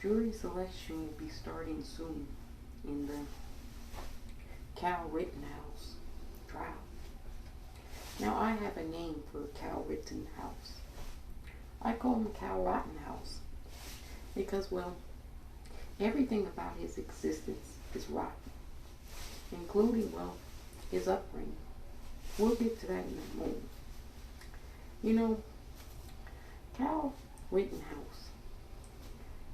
Jury selection will be starting soon in the Cal Rittenhouse trial. Now, I have a name for Cal Rittenhouse. I call him Cal Rittenhouse because, well, everything about his existence is rotten, including, well, his upbringing. We'll get to that in a moment. You know, Cal Rittenhouse,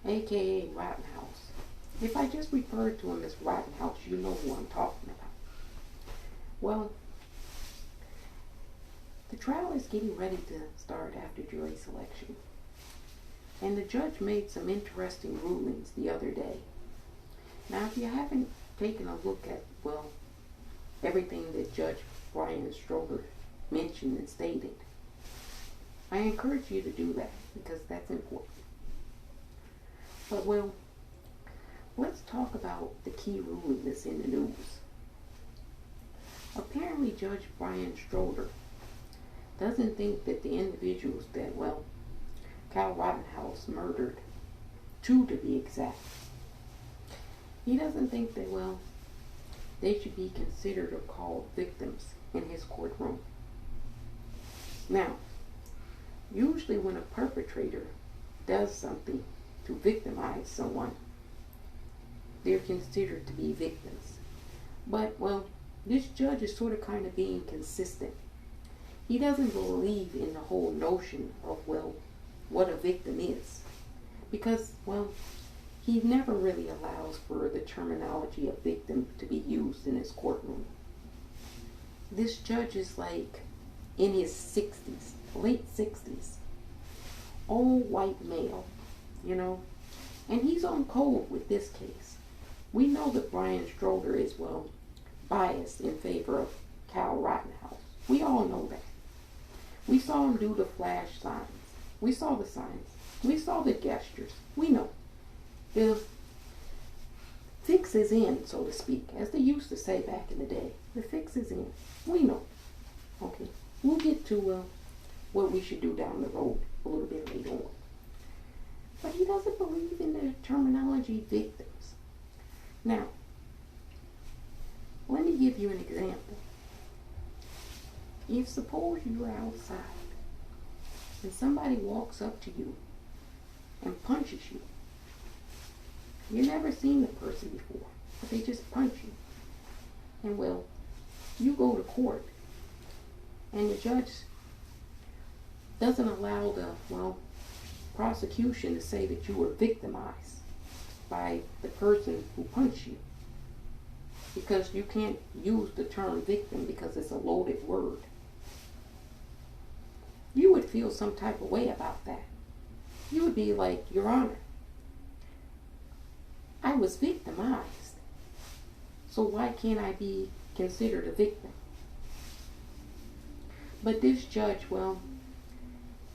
aka Rittenhouse. If I just refer to him as Rittenhouse, you know who I'm talking about. Well, the trial is getting ready to start after jury selection. And the judge made some interesting rulings the other day. Now, if you haven't taken a look at, well, everything that Judge Brian Stroger mentioned and stated, I encourage you to do that because that's important. But, well, let's talk about the key ruling that's in the news. Apparently, Judge Brian Stroger doesn't think that the individuals that, well, Cal Rittenhouse murdered, two to be exact, he doesn't think that, well, they should be considered or called victims in his courtroom. Now, usually when a perpetrator does something to victimize someone, they're considered to be victims. But, well, this judge is sort of kind of being consistent. He doesn't believe in the whole notion of, well, what a victim is. Because, well, he never really allows for the terminology of victim to be used in his courtroom. This judge is like in his 60s, late 60s. Old white male, you know. And he's on code with this case. We know that Brian Stroger is, well, biased in favor of Cal Rittenhouse. We all know that. We saw him do the flash signs. We saw the signs. We saw the gestures. We know. The fix is in, so to speak, as they used to say back in the day. The fix is in. We know. Okay. We'll get to what we should do down the road a little bit later on. But he doesn't believe in the terminology victims. Now, let me give you an example. If suppose you're outside and somebody walks up to you and punches you. You've never seen the person before, but they just punch you. And, well, you go to court and the judge doesn't allow the, well, prosecution to say that you were victimized by the person who punched you. Because you can't use the term victim because it's a loaded word. You would feel some type of way about that. You would be like, Your Honor, I was victimized. So why can't I be considered a victim? But this judge, well,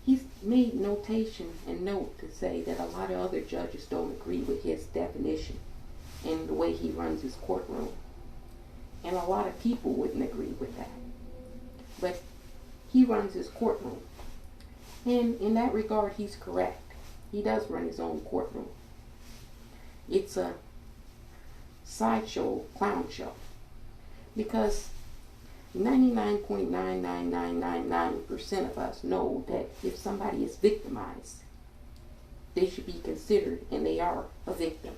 he's made notation and note to say that a lot of other judges don't agree with his definition and the way he runs his courtroom. And a lot of people wouldn't agree with that. But he runs his courtroom. And in that regard, he's correct. He does run his own courtroom. It's a sideshow, clown show. Because 99.99999% of us know that if somebody is victimized, they should be considered, and they are, a victim.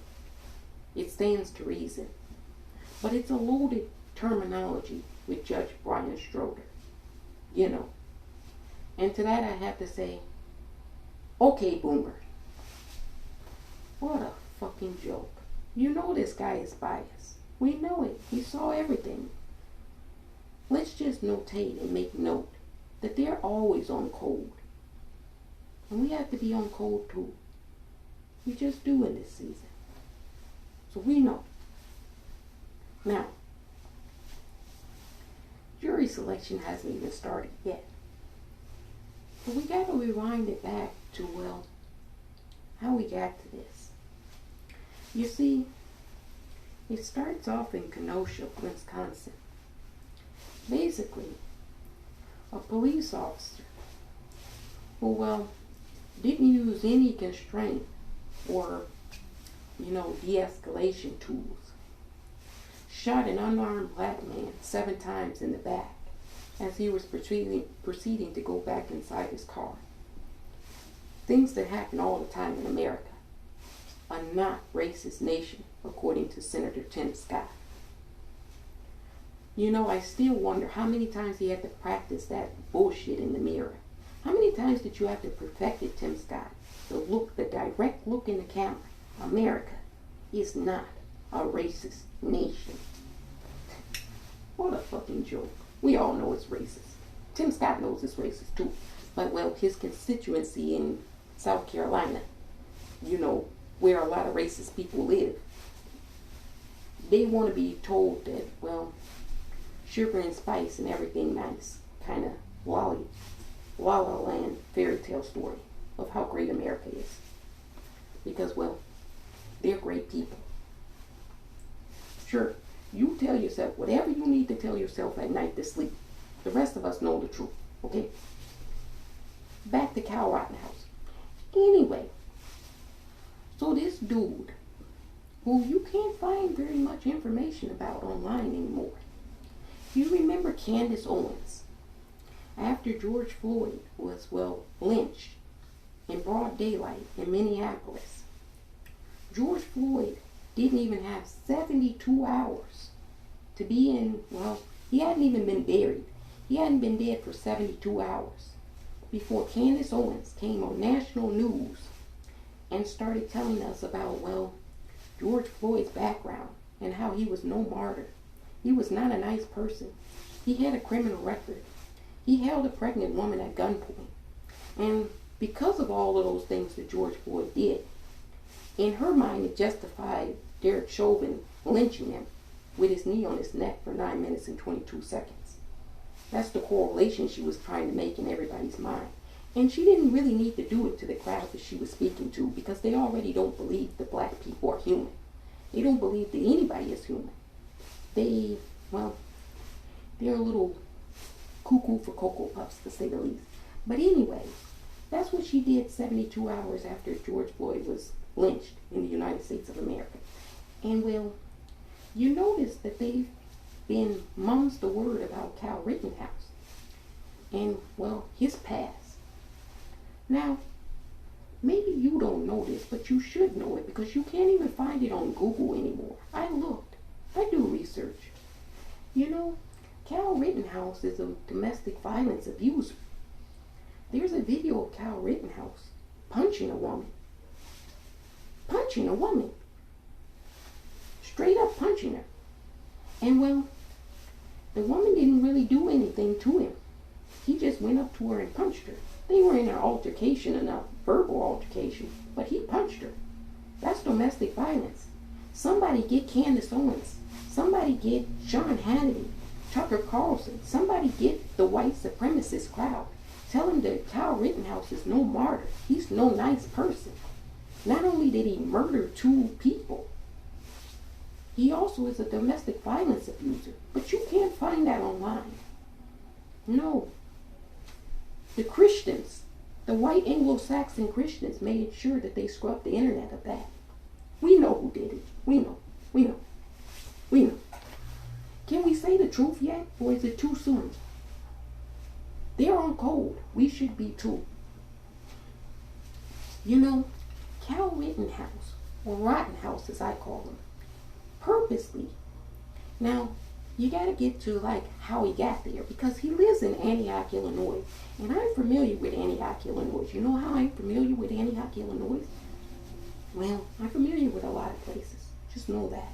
It stands to reason. But it's a loaded terminology with Judge Brian Stroger. You know. And to that I have to say, okay, boomer. What a fucking joke. You know this guy is biased. We know it. We saw everything. Let's just notate and make note that they're always on code. And we have to be on code too. We just do in this season. So we know. Now, jury selection hasn't even started yet. But we got to rewind it back to, well, how we got to this. You see, it starts off in Kenosha, Wisconsin. Basically, a police officer who, well, didn't use any constraint or de-escalation tools, shot an unarmed black man 7 times in the back as he was proceeding to go back inside his car. Things that happen all the time in America. A not racist nation, according to Senator Tim Scott. I still wonder how many times he had to practice that bullshit in the mirror. How many times did you have to perfect it, Tim Scott? The direct look in the camera. America is not a racist nation. What a fucking joke. We all know it's racist. Tim Scott knows it's racist too. But, his constituency in South Carolina, where a lot of racist people live, they want to be told that, sugar and spice and everything nice, kind of la la land fairy tale story of how great America is. Because, they're great people. Sure, you tell yourself whatever you need to tell yourself at night to sleep. The rest of us know the truth, okay? Back to Kyle Rittenhouse. Anyway, so this dude, who you can't find very much information about online anymore. You remember Candace Owens? After George Floyd was, lynched in broad daylight in Minneapolis, George Floyd didn't even have 72 hours to be in, he hadn't even been buried. He hadn't been dead for 72 hours before Candace Owens came on national news and started telling us about, George Floyd's background and how he was no martyr. He was not a nice person. He had a criminal record. He held a pregnant woman at gunpoint. And because of all of those things that George Floyd did, in her mind it justified Derek Chauvin lynching him with his knee on his neck for 9 minutes and 22 seconds. That's the correlation she was trying to make in everybody's mind. And she didn't really need to do it to the crowd that she was speaking to, because they already don't believe that black people are human. They don't believe that anybody is human. They're a little cuckoo for Cocoa Puffs, to say the least. But anyway, that's what she did 72 hours after George Floyd was lynched in the United States of America. And you notice that they've been mum's the word about Kyle Rittenhouse and, his past. Now, maybe you don't know this, but you should know it, because you can't even find it on Google anymore. I looked. I do research. Kyle Rittenhouse is a domestic violence abuser. There's a video of Kyle Rittenhouse punching a woman. Punching a woman. Straight up punching her. And the woman didn't really do anything to him. He just went up to her and punched her. They were in an altercation, a verbal altercation, but he punched her. That's domestic violence. Somebody get Candace Owens. Somebody get Sean Hannity, Tucker Carlson. Somebody get the white supremacist crowd. Tell him that Kyle Rittenhouse is no martyr. He's no nice person. Not only did he murder 2 people, he also is a domestic violence abuser. But you can't find that online. No. The Christians, the white Anglo-Saxon Christians, made sure that they scrubbed the internet of that. We know who did it. We know. Can we say the truth yet, or is it too soon? They're on code. We should be too. Kyle Rittenhouse, or Rittenhouse as I call him, purposely. Now, you got to get to how he got there, because he lives in Antioch, Illinois, and I'm familiar with Antioch, Illinois. You know how I'm familiar with Antioch, Illinois? I'm familiar with a lot of places. Just know that.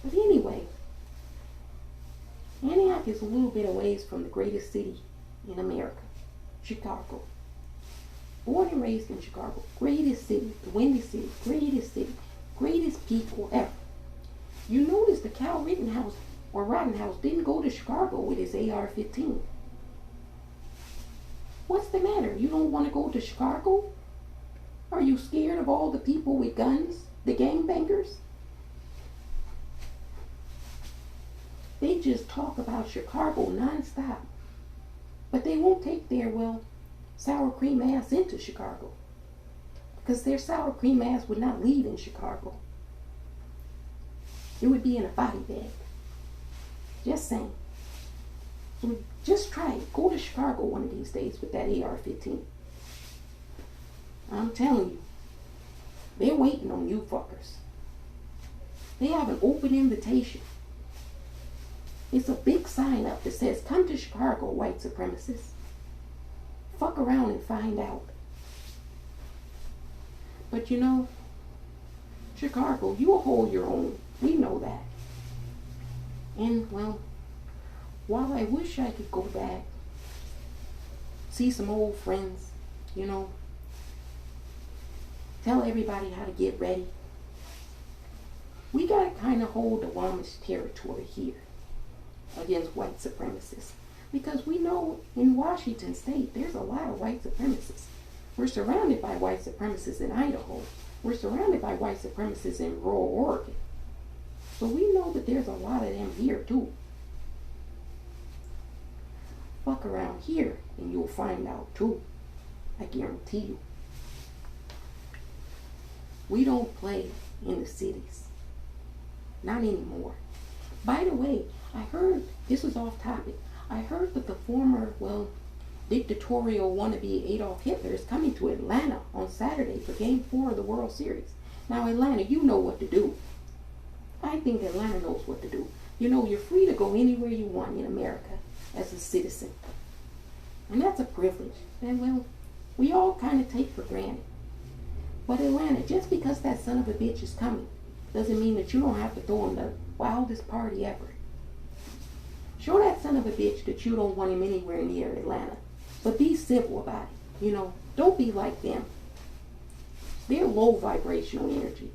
But anyway, Antioch is a little bit away from the greatest city in America, Chicago. Born and raised in Chicago, greatest city, the Windy City, greatest people ever. You notice that Kyle Rittenhouse didn't go to Chicago with his AR-15. What's the matter? You don't want to go to Chicago? Are you scared of all the people with guns, the gangbangers? They just talk about Chicago nonstop, but they won't take their, sour cream ass into Chicago. Because their sour cream ass would not leave in Chicago. It would be in a body bag. Just saying. So just try it. Go to Chicago one of these days with that AR-15. I'm telling you, they're waiting on you fuckers. They have an open invitation. It's a big sign up that says, come to Chicago, white supremacists. Fuck around and find out. But you know, Chicago, you'll hold your own. We know that. And, well, while I wish I could go back, see some old friends, you know, tell everybody how to get ready, we gotta kind of hold the Amish territory here against white supremacists. Because we know in Washington State, there's a lot of white supremacists. We're surrounded by white supremacists in Idaho. We're surrounded by white supremacists in rural Oregon. So we know that there's a lot of them here too. Fuck around here and you'll find out too. I guarantee you. We don't play in the cities. Not anymore. By the way, I heard, this is off topic, I heard that the former, well, dictatorial wannabe Adolf Hitler is coming to Atlanta on Saturday for Game 4 of the World Series. Now Atlanta, you know what to do. I think Atlanta knows what to do. You know, you're free to go anywhere you want in America as a citizen. And that's a privilege that, well, we all kind of take for granted. But Atlanta, just because that son of a bitch is coming, doesn't mean that you don't have to throw him the wildest party ever. Show that son of a bitch that you don't want him anywhere near Atlanta. But be civil about it. You know, don't be like them. They're low vibrational energy.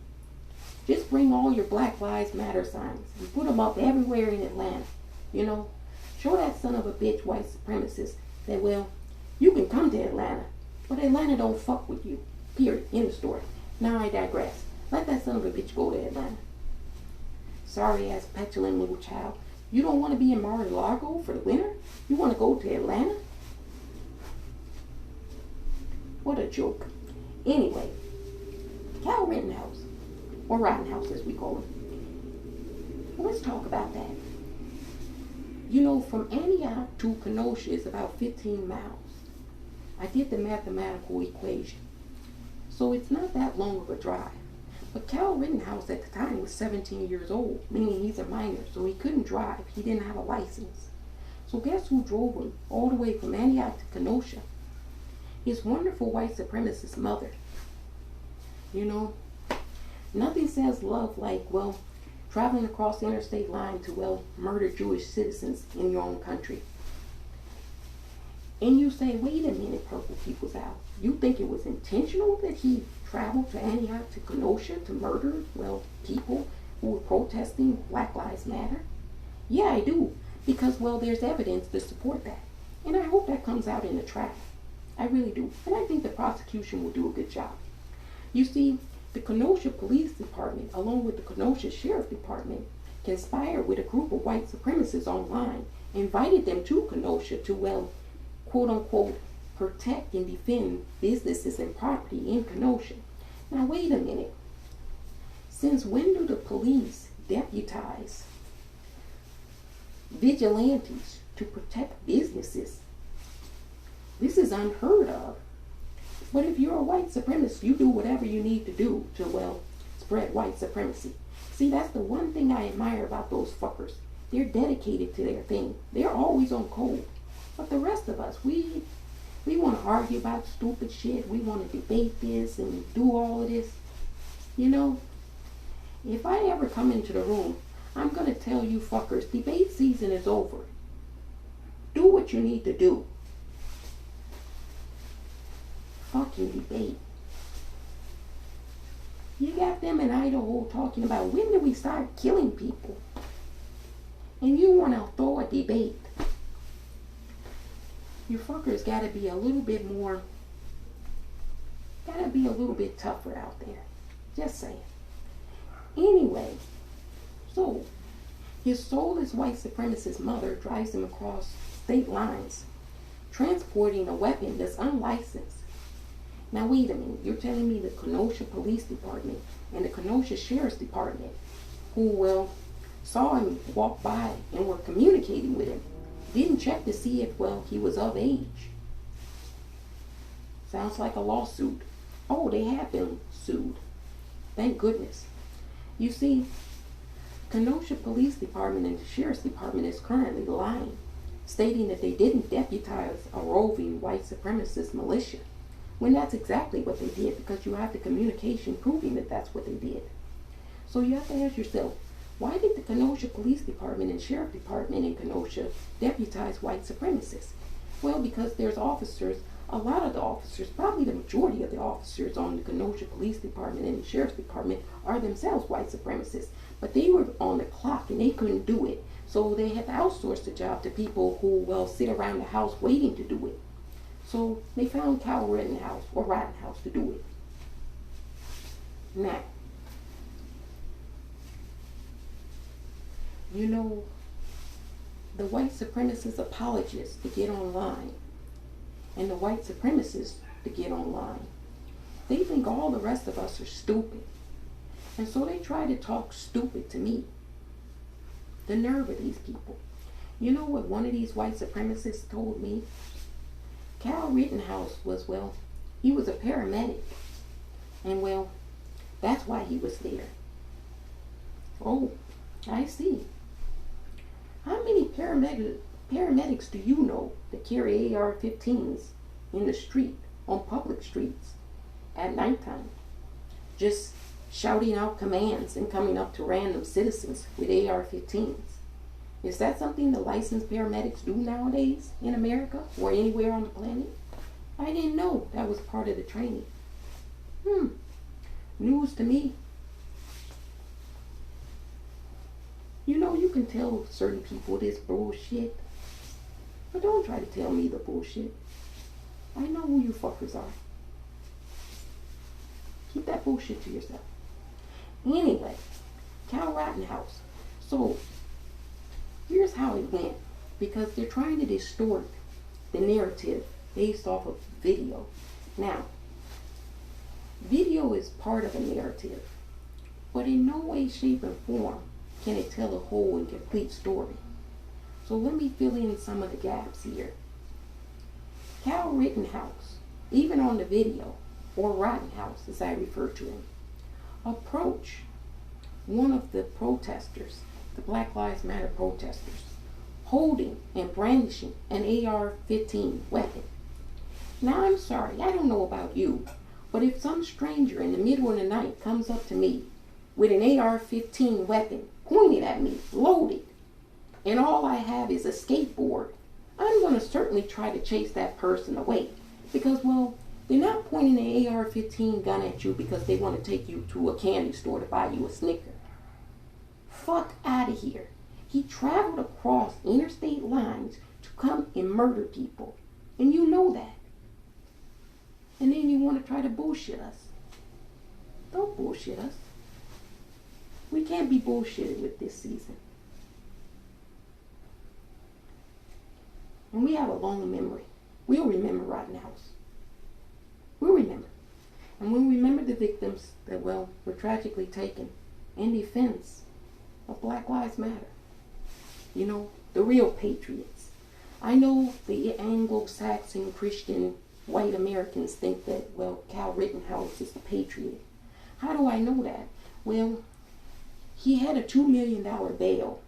Just bring all your Black Lives Matter signs and put them up everywhere in Atlanta. You know, show that son of a bitch white supremacist that, well, you can come to Atlanta, but Atlanta don't fuck with you. Period. End of story. Now I digress. Let that son of a bitch go to Atlanta. Sorry ass petulant little child. You don't want to be in Mar-a-Lago for the winter? You want to go to Atlanta? What a joke. Anyway, Cal Rittenhouse, or Rittenhouse as we call him. Let's talk about that. You know, from Antioch to Kenosha is about 15 miles. I did the mathematical equation. So it's not that long of a drive. But Cal Rittenhouse at the time was 17 years old, meaning he's a minor, so he couldn't drive. He didn't have a license. So guess who drove him all the way from Antioch to Kenosha? His wonderful white supremacist mother. You know, nothing says love like, well, traveling across the interstate line to, well, murder Jewish citizens in your own country. And you say, wait a minute, Purple People's Out. You think it was intentional that he traveled to Antioch to Kenosha to murder, well, people who were protesting Black Lives Matter? Yeah, I do. Because, well, there's evidence to support that. And I hope that comes out in the trial. I really do. And I think the prosecution will do a good job. You see, the Kenosha Police Department, along with the Kenosha Sheriff Department, conspired with a group of white supremacists online, invited them to Kenosha to, well, quote-unquote, protect and defend businesses and property in Kenosha. Now, wait a minute. Since when do the police deputize vigilantes to protect businesses? This is unheard of. But if you're a white supremacist, you do whatever you need to do to, well, spread white supremacy. See, that's the one thing I admire about those fuckers. They're dedicated to their thing. They're always on code. But the rest of us, we want to argue about stupid shit. We want to debate this and do all of this. You know, if I ever come into the room, I'm going to tell you fuckers, debate season is over. Do what you need to do. Fucking debate. You got them in Idaho talking about when do we start killing people? And you want to throw a debate. You fuckers gotta be a little bit tougher out there. Just saying. Anyway, so his soulless white supremacist mother drives him across state lines, transporting a weapon that's unlicensed. Now wait a minute, you're telling me the Kenosha Police Department and the Kenosha Sheriff's Department, who, well, saw him walk by and were communicating with him, didn't check to see if, well, he was of age? Sounds like a lawsuit. Oh, they have been sued. Thank goodness. You see, Kenosha Police Department and the Sheriff's Department is currently lying, stating that they didn't deputize a roving white supremacist militia, when that's exactly what they did, because you have the communication proving that that's what they did. So you have to ask yourself, why did the Kenosha Police Department and Sheriff Department in Kenosha deputize white supremacists? Well, because there's officers, a lot of the officers, probably the majority of the officers on the Kenosha Police Department and the Sheriff's Department are themselves white supremacists. But they were on the clock and they couldn't do it. So they had to outsource the job to people who, well, sit around the house waiting to do it. So they found Rittenhouse to do it. Now, you know, the white supremacist apologists to get online and the white supremacists to get online, they think all the rest of us are stupid. And so they try to talk stupid to me. The nerve of these people. You know what one of these white supremacists told me? Rittenhouse was, well, he was a paramedic. And, well, that's why he was there. Oh, I see. How many paramedics do you know that carry AR-15s in the street, on public streets, at nighttime? Just shouting out commands and coming up to random citizens with AR-15s. Is that something the licensed paramedics do nowadays in America or anywhere on the planet? I didn't know that was part of the training. News to me. You know, you can tell certain people this bullshit, but don't try to tell me the bullshit. I know who you fuckers are. Keep that bullshit to yourself. Anyway, Rittenhouse. So, here's how it went. Because they're trying to distort the narrative based off of video. Now, video is part of a narrative, but in no way, shape, or form can it tell a whole and complete story. So let me fill in some of the gaps here. Rittenhouse, even on the video, or Rittenhouse as I refer to him, approached one of the protesters, the Black Lives Matter protesters, holding and brandishing an AR-15 weapon. Now I'm sorry, I don't know about you, but if some stranger in the middle of the night comes up to me with an AR-15 weapon pointed at me, loaded, and all I have is a skateboard, I'm going to certainly try to chase that person away. Because, well, they're not pointing an AR-15 gun at you because they want to take you to a candy store to buy you a Snicker. Fuck out of here. He traveled across interstate lines to come and murder people. And you know that. And then you want to try to bullshit us. Don't bullshit us. We can't be bullshitted with this season. And we have a long memory. We'll remember Rittenhouse. We'll remember. And we'll remember the victims that, well, were tragically taken in defense of Black Lives Matter. You know, the real patriots. I know the Anglo-Saxon Christian white Americans think that, well, Rittenhouse is the patriot. How do I know that? Well, he had a $2 million bail.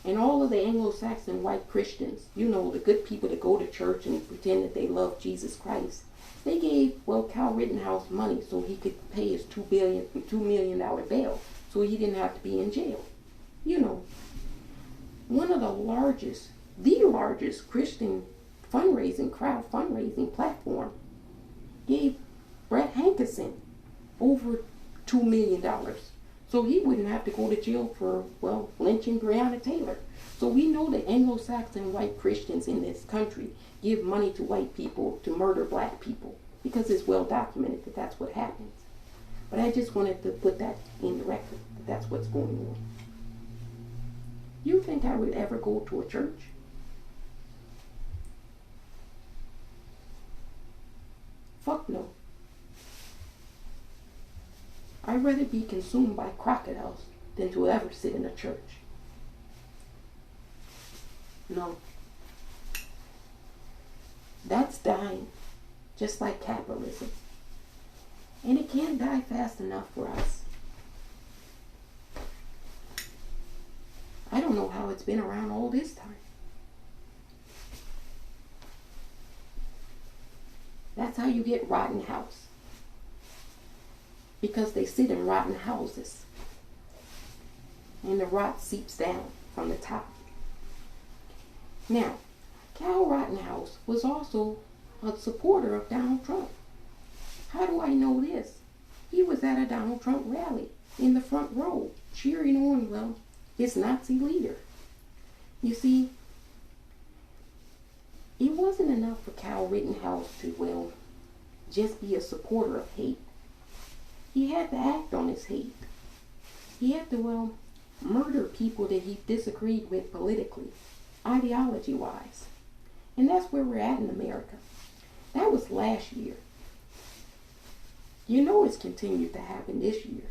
And all of the Anglo-Saxon white Christians, you know, the good people that go to church and pretend that they love Jesus Christ, they gave, well, Rittenhouse money so he could pay his $2 million bail, so he didn't have to be in jail. You know, one of the largest Christian crowd fundraising platform gave Brett Hankerson over $2 million. So he wouldn't have to go to jail for, well, lynching Breonna Taylor. So we know that Anglo-Saxon white Christians in this country give money to white people to murder black people, because it's well documented that that's what happens. But I just wanted to put that in the record, that that's what's going on. You think I would ever go to a church? Fuck no. I'd rather be consumed by crocodiles than to ever sit in a church. No. That's dying, just like capitalism. And it can't die fast enough for us. I don't know how it's been around all this time. That's how you get rotten house. Because they sit in rotten houses. And the rot seeps down from the top. Now, Cal Rittenhouse was also a supporter of Donald Trump. How do I know this? He was at a Donald Trump rally in the front row, cheering on, well, his Nazi leader. You see, it wasn't enough for Cal Rittenhouse to, well, just be a supporter of hate. He had to act on his hate. He had to, well, murder people that he disagreed with politically, ideology-wise. And that's where we're at in America. That was last year. You know it's continued to happen this year.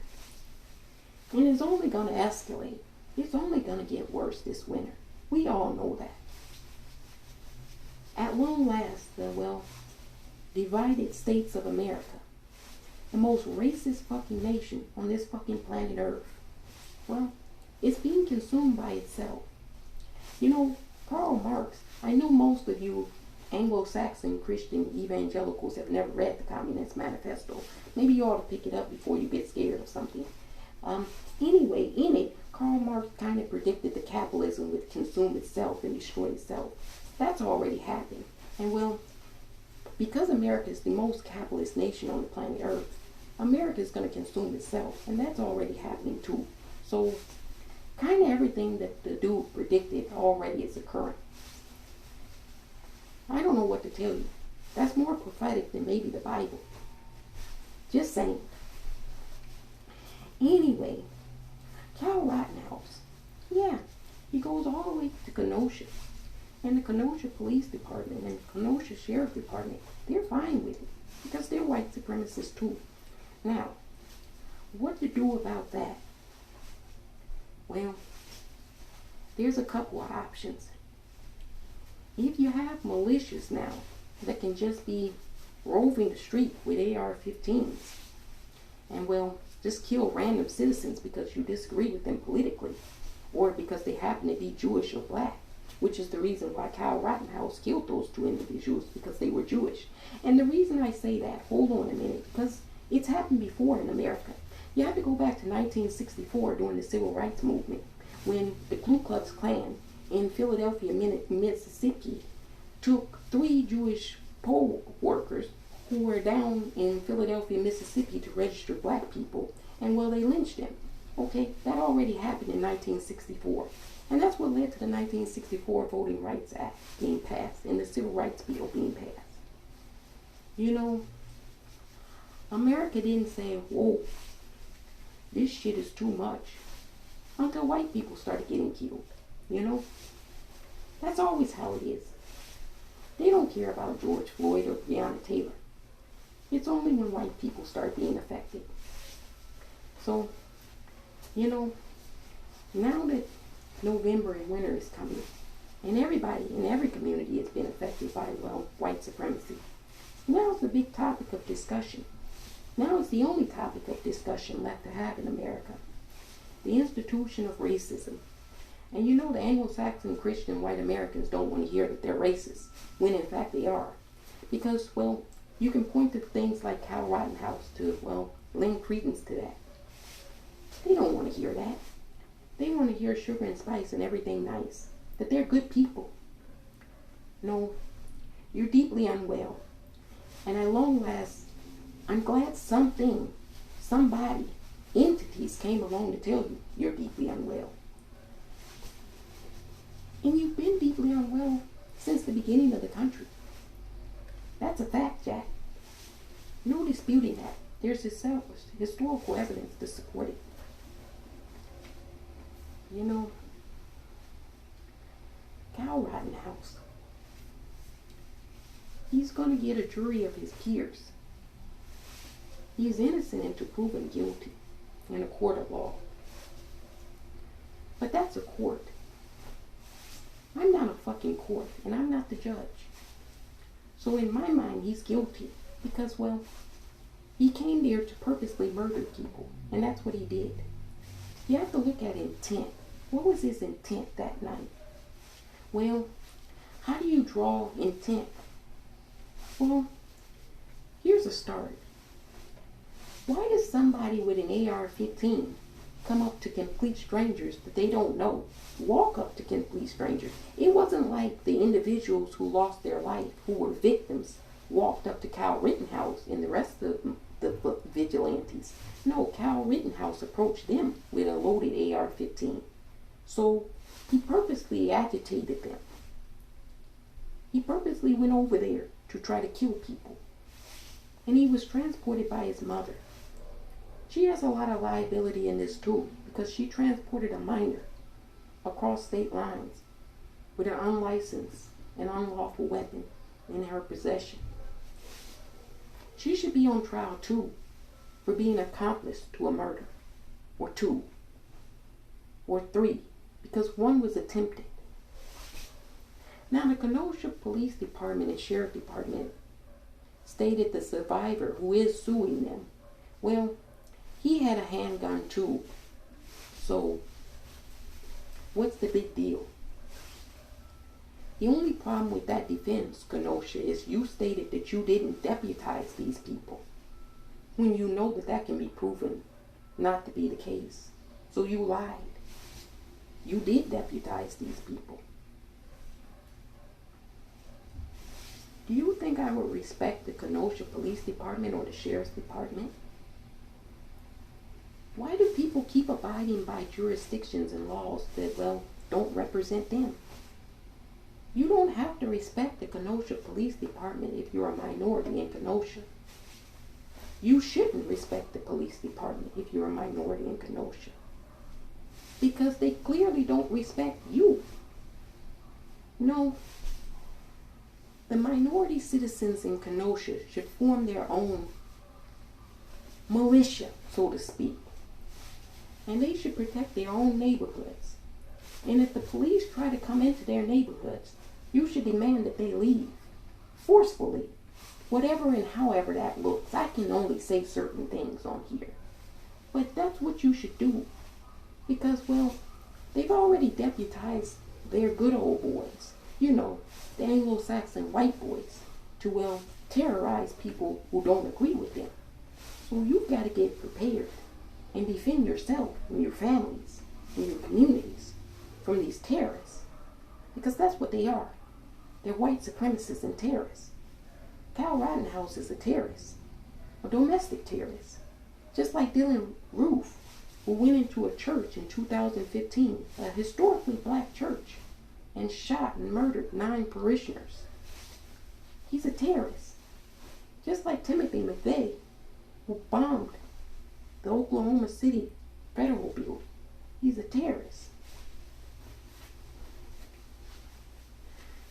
And it's only going to escalate. It's only going to get worse this winter. We all know that. At long last, the, well, divided states of America, the most racist fucking nation on this fucking planet Earth, well, it's being consumed by itself. You know, Karl Marx, I know most of you Anglo-Saxon Christian evangelicals have never read the Communist Manifesto. Maybe you ought to pick it up before you get scared of something. Anyway, in it, Karl Marx kind of predicted that capitalism would consume itself and destroy itself. That's already happened. And well, because America is the most capitalist nation on the planet Earth, America is going to consume itself. And that's already happening too. So, kind of everything that the dude predicted already is occurring. I don't know what to tell you. That's more prophetic than maybe the Bible. Just saying. Anyway, Cal Rittenhouse, yeah, he goes all the way to Kenosha. And the Kenosha Police Department and Kenosha Sheriff Department, they're fine with it. Because they're white supremacists too. Now, what to do about that? Well, there's a couple of options. If you have militias now that can just be roving the street with AR-15s and, well, just kill random citizens because you disagree with them politically or because they happen to be Jewish or black, which is the reason why Cal Rittenhouse killed those two individuals, because they were Jewish. And the reason I say that, hold on a minute, because it's happened before in America. You have to go back to 1964 during the Civil Rights Movement when the Ku Klux Klan in Philadelphia, Mississippi, took 3 Jewish poll workers who were down in Philadelphia, Mississippi to register black people, and well, they lynched them. Okay, that already happened in 1964. And that's what led to the 1964 Voting Rights Act being passed and the Civil Rights Bill being passed. You know, America didn't say, whoa, this shit is too much, until white people started getting killed. You know, that's always how it is. They don't care about George Floyd or Breonna Taylor. It's only when white people start being affected. So, you know, now that November and winter is coming, and everybody in every community has been affected by, well, white supremacy, now it's the big topic of discussion. Now it's the only topic of discussion left to have in America. The institution of racism. And you know the Anglo-Saxon Christian white Americans don't want to hear that they're racist, when in fact they are. Because, well, you can point to things like Cal Rittenhouse to, well, lend credence to that. They don't want to hear that. They want to hear sugar and spice and everything nice. That they're good people. No, you're deeply unwell. And at long last, I'm glad something, somebody, entities came along to tell you you're deeply unwell. And you've been deeply unwell since the beginning of the country. That's a fact, Jack. No disputing that. There's historical evidence to support it. You know, Cal Rittenhouse, he's going to get a jury of his peers. He's innocent until proven guilty. in a court of law. But that's a court. I'm not a fucking court, and I'm not the judge. So in my mind, he's guilty because, well, he came there to purposely murder people, and that's what he did. You have to look at intent. What was his intent that night? Well, how do you draw intent? Well, here's a start. Why does somebody with an AR-15 come up to complete strangers that they don't know, walk up to complete strangers? It wasn't like the individuals who lost their life, who were victims, walked up to Kyle Rittenhouse and the rest of the vigilantes. No, Kyle Rittenhouse approached them with a loaded AR-15. So he purposely agitated them. He purposely went over there to try to kill people. And he was transported by his mother. She has a lot of liability in this too, because she transported a minor across state lines with an unlicensed and unlawful weapon in her possession. She should be on trial too for being accomplice to a murder, or 2, or 3, because 1 was attempted. Now the Kenosha Police Department and Sheriff Department stated the survivor who is suing them, well, he had a handgun too. So what's the big deal? The only problem with that defense, Kenosha, is you stated that you didn't deputize these people, when you know that that can be proven not to be the case. So you lied. You did deputize these people. Do you think I would respect the Kenosha Police Department or the Sheriff's Department? Why do people keep abiding by jurisdictions and laws that, well, don't represent them? You don't have to respect the Kenosha Police Department if you're a minority in Kenosha. You shouldn't respect the police department if you're a minority in Kenosha, because they clearly don't respect you. No, the minority citizens in Kenosha should form their own militia, so to speak, and they should protect their own neighborhoods. And if the police try to come into their neighborhoods, you should demand that they leave forcefully, whatever and however that looks. I can only say certain things on here, but that's what you should do, because, well, they've already deputized their good old boys, you know, the Anglo-Saxon white boys, to, well, terrorize people who don't agree with them. So you've got to get prepared and defend yourself and your families and your communities from these terrorists, because that's what they are. They're white supremacists and terrorists. Kyle Rittenhouse is a terrorist, a domestic terrorist, just like Dylan Roof, who went into a church in 2015, a historically black church, and shot and murdered 9 parishioners. He's a terrorist, just like Timothy McVeigh, who bombed the Oklahoma City federal building. He's a terrorist.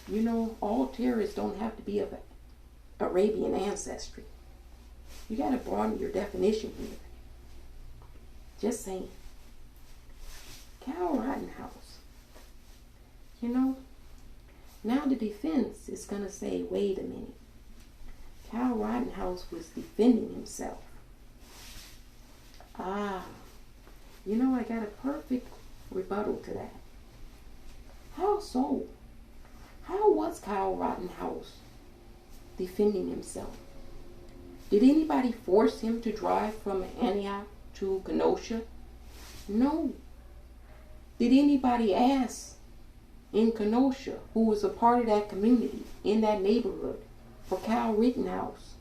You know, all terrorists don't have to be of Arabian ancestry. You got to broaden your definition here. Just saying. Kyle Rittenhouse. You know, now the defense is going to say, wait a minute. Kyle Rittenhouse was defending himself. You know, I got a perfect rebuttal to that. How so? How was Kyle Rittenhouse defending himself? Did anybody force him to drive from Antioch to Kenosha? No. Did anybody ask in Kenosha, who was a part of that community, in that neighborhood, for Kyle Rittenhouse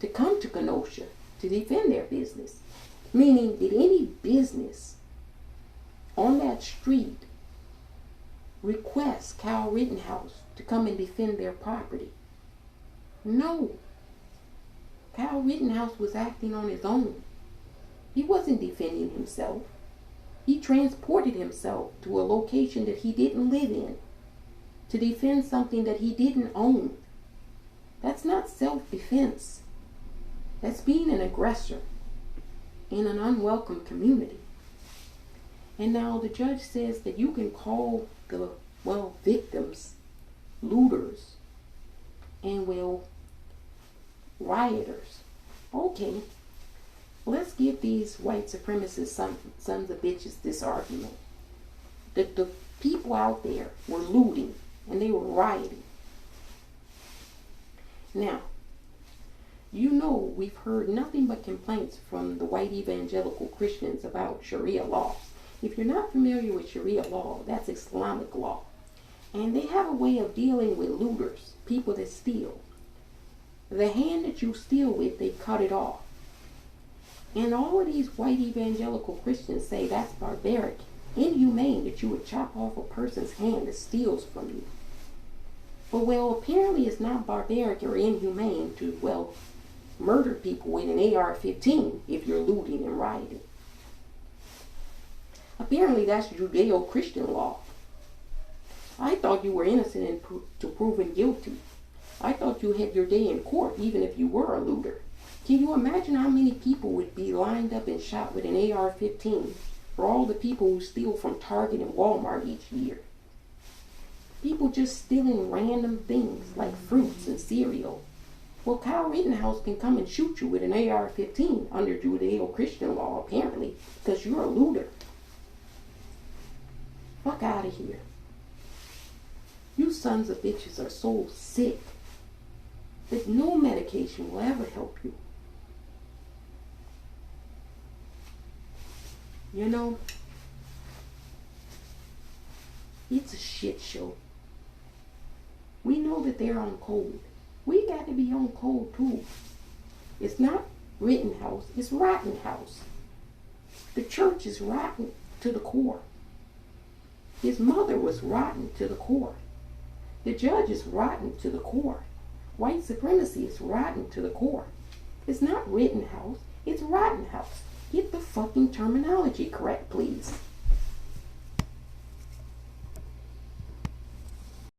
to come to Kenosha to defend their business? Meaning, did any business on that street request Kyle Rittenhouse to come and defend their property? No. Kyle Rittenhouse was acting on his own. He wasn't defending himself. He transported himself to a location that he didn't live in to defend something that he didn't own. That's not self-defense. That's being an aggressor. in an unwelcome community. And now the judge says that you can call the, victims looters and, rioters. Okay, let's give these white supremacist sons of bitches this argument. The people out there were looting and they were rioting. Now, we've heard nothing but complaints from the white evangelical Christians about Sharia laws. If you're not familiar with Sharia law, that's Islamic law. And they have a way of dealing with looters, people that steal. The hand that you steal with, they cut it off. And all of these white evangelical Christians say that's barbaric, inhumane, that you would chop off a person's hand that steals from you. But apparently it's not barbaric or inhumane to, murder people with an AR-15 if you're looting and rioting. Apparently that's Judeo-Christian law. I thought you were innocent until proven guilty. I thought you had your day in court even if you were a looter. Can you imagine how many people would be lined up and shot with an AR-15 for all the people who steal from Target and Walmart each year? People just stealing random things like fruits and cereal. Kyle Rittenhouse can come and shoot you with an AR-15 under Judeo-Christian law, apparently, because you're a looter. Fuck out of here. You sons of bitches are so sick that no medication will ever help you. It's a shit show. We know that they're on code. We got to be on code too. It's not Rittenhouse, it's Rittenhouse. The church is rotten to the core. His mother was rotten to the core. The judge is rotten to the core. White supremacy is rotten to the core. It's not Rittenhouse, it's Rittenhouse. Get the fucking terminology correct, please.